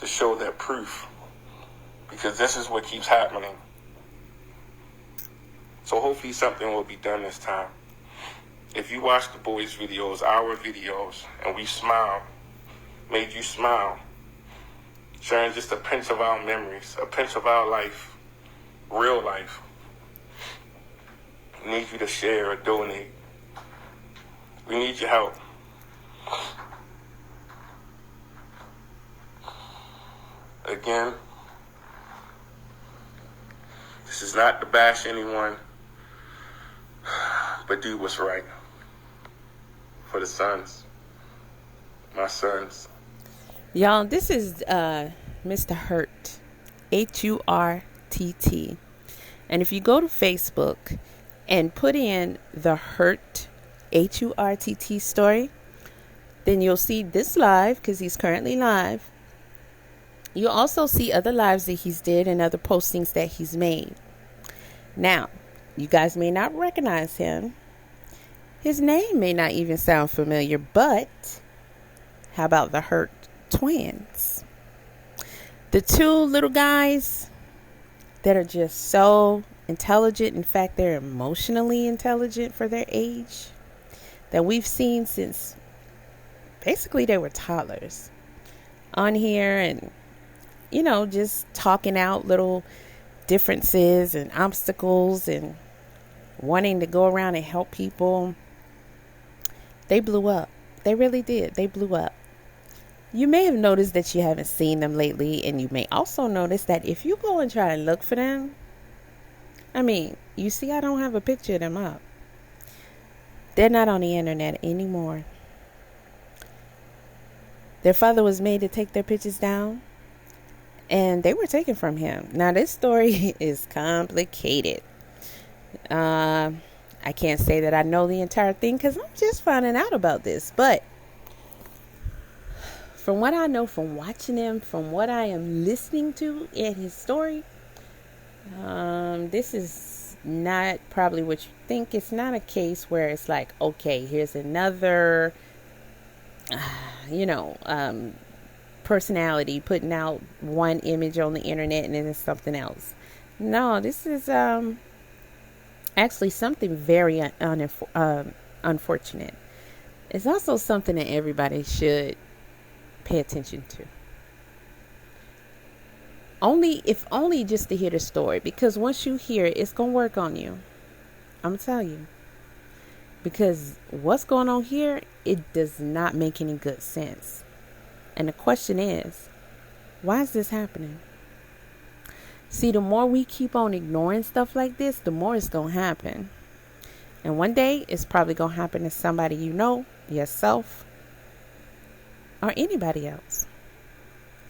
to show that proof, because this is what keeps happening. So hopefully something will be done this time. If you watch the boys' videos, our videos, and we smile, made you smile, sharing just a pinch of our memories, a pinch of our life, real life, we need you to share or donate. We need your help. Again, this is not to bash anyone, but do what's right for the sons, my sons. Y'all, this is Mr. Hurtt, Hurtt. And if you go to Facebook and put in the Hurtt, Hurtt story, then you'll see this live, because he's currently live. You'll also see other lives that he's did and other postings that he's made. Now, you guys may not recognize him. His name may not even sound familiar, but how about the Hurtt twins? The two little guys that are just so intelligent. In fact, they're emotionally intelligent for their age, that we've seen since basically they were toddlers on here, and just talking out little differences and obstacles and wanting to go around and help people. They blew up. They really did. They blew up. You may have noticed that you haven't seen them lately, and you may also notice that if you go and try and look for them, you see I don't have a picture of them up. They're not on the internet anymore. Their father was made to take their pictures down, and they were taken from him. Now, this story is complicated. I can't say that I know the entire thing, because I'm just finding out about this. But from what I know from watching him, from what I am listening to in his story, this is not probably what you think. It's not a case where it's like, okay, here's another, personality putting out one image on the internet and then it's something else. No, this is actually something very unfortunate. It's also something that everybody should pay attention to. If only just to hear the story, because once you hear it, it's gonna work on you. I'm gonna tell you, because what's going on here, it does not make any good sense. And the question is, why is this happening? See, the more we keep on ignoring stuff like this, the more it's going to happen. And one day, it's probably going to happen to somebody you know, yourself, or anybody else.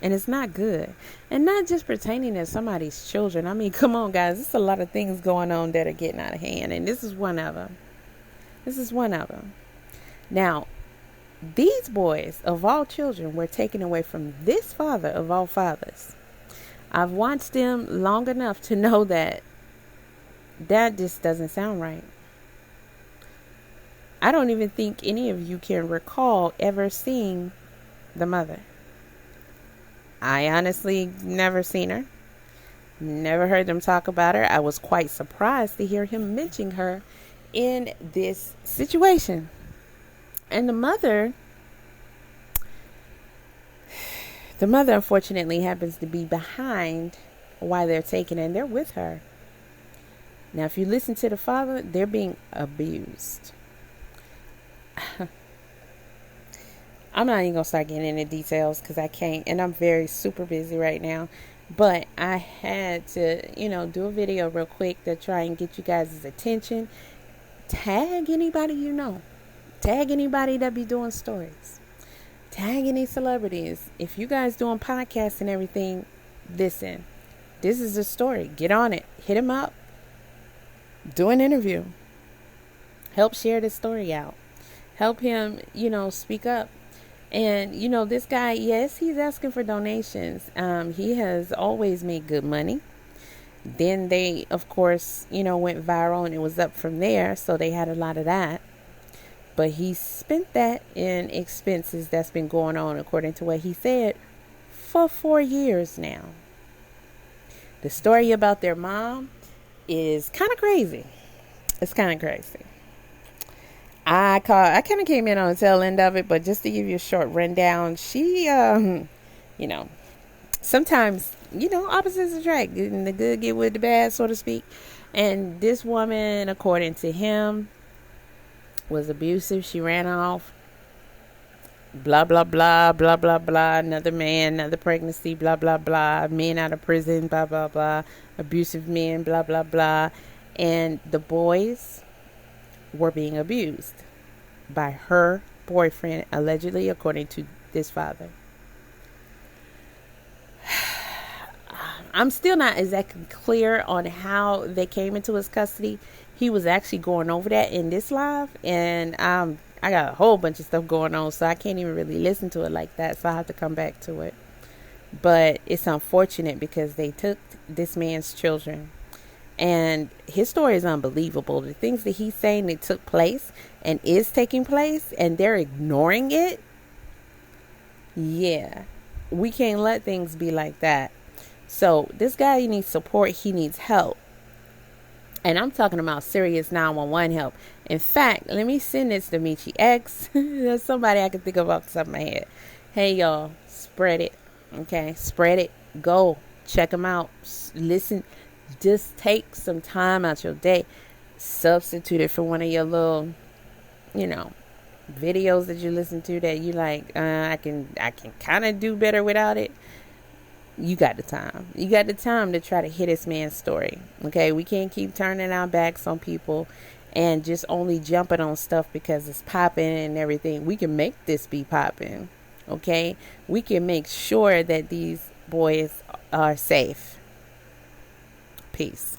And it's not good. And not just pertaining to somebody's children. Come on, guys. There's a lot of things going on that are getting out of hand. And this is one of them. Now, these boys of all children were taken away from this father of all fathers. I've watched them long enough to know that just doesn't sound right. I don't even think any of you can recall ever seeing the mother. I honestly never seen her. Never heard them talk about her. I was quite surprised to hear him mention her in this situation. And the mother unfortunately happens to be behind why they're taken, and they're with her. Now, if you listen to the father, they're being abused. I'm not even going to start getting into details because I can't, and I'm very super busy right now. But I had to, do a video real quick to try and get you guys' attention. Tag anybody you know. Tag anybody that be doing stories. Tag any celebrities. If you guys doing podcasts and everything, listen. This is a story. Get on it. Hit him up. Do an interview. Help share this story out. Help him, speak up. And, this guy, yes, he's asking for donations. He has always made good money. Then they, of course, went viral and it was up from there. So they had a lot of that. But he spent that in expenses that's been going on, according to what he said, for 4 years now. The story about their mom is kind of crazy. It's kind of crazy. I kind of came in on the tail end of it, but just to give you a short rundown, she, sometimes, opposites attract, and the good get with the bad, so to speak. And this woman, according to him, was abusive. She ran off. Blah, blah, blah, blah, blah, blah. Another man, another pregnancy, blah, blah, blah. Men out of prison, blah, blah, blah. Abusive men, blah, blah, blah. And the boys were being abused by her boyfriend, allegedly, according to this father. I'm still not exactly clear on how they came into his custody. He was actually going over that in this live, and I got a whole bunch of stuff going on, so I can't even really listen to it like that, so I have to come back to it. But it's unfortunate because they took this man's children. And his story is unbelievable. The things that he's saying that took place and is taking place, and they're ignoring it. Yeah, we can't let things be like that. So this guy, he needs support. He needs help. And I'm talking about serious 911 help. In fact, let me send this to Michi X. There's somebody I can think of off the top of my head. Hey, y'all, spread it. Okay, spread it. Go check them out. Listen. Just take some time out your day. Substitute it for one of your little, videos that you listen to that you like. I can kind of do better without it. You got the time. You got the time to try to hit this man's story. Okay, we can't keep turning our backs on people and just only jumping on stuff because it's popping and everything. We can make this be popping. Okay, we can make sure that these boys are safe. Peace.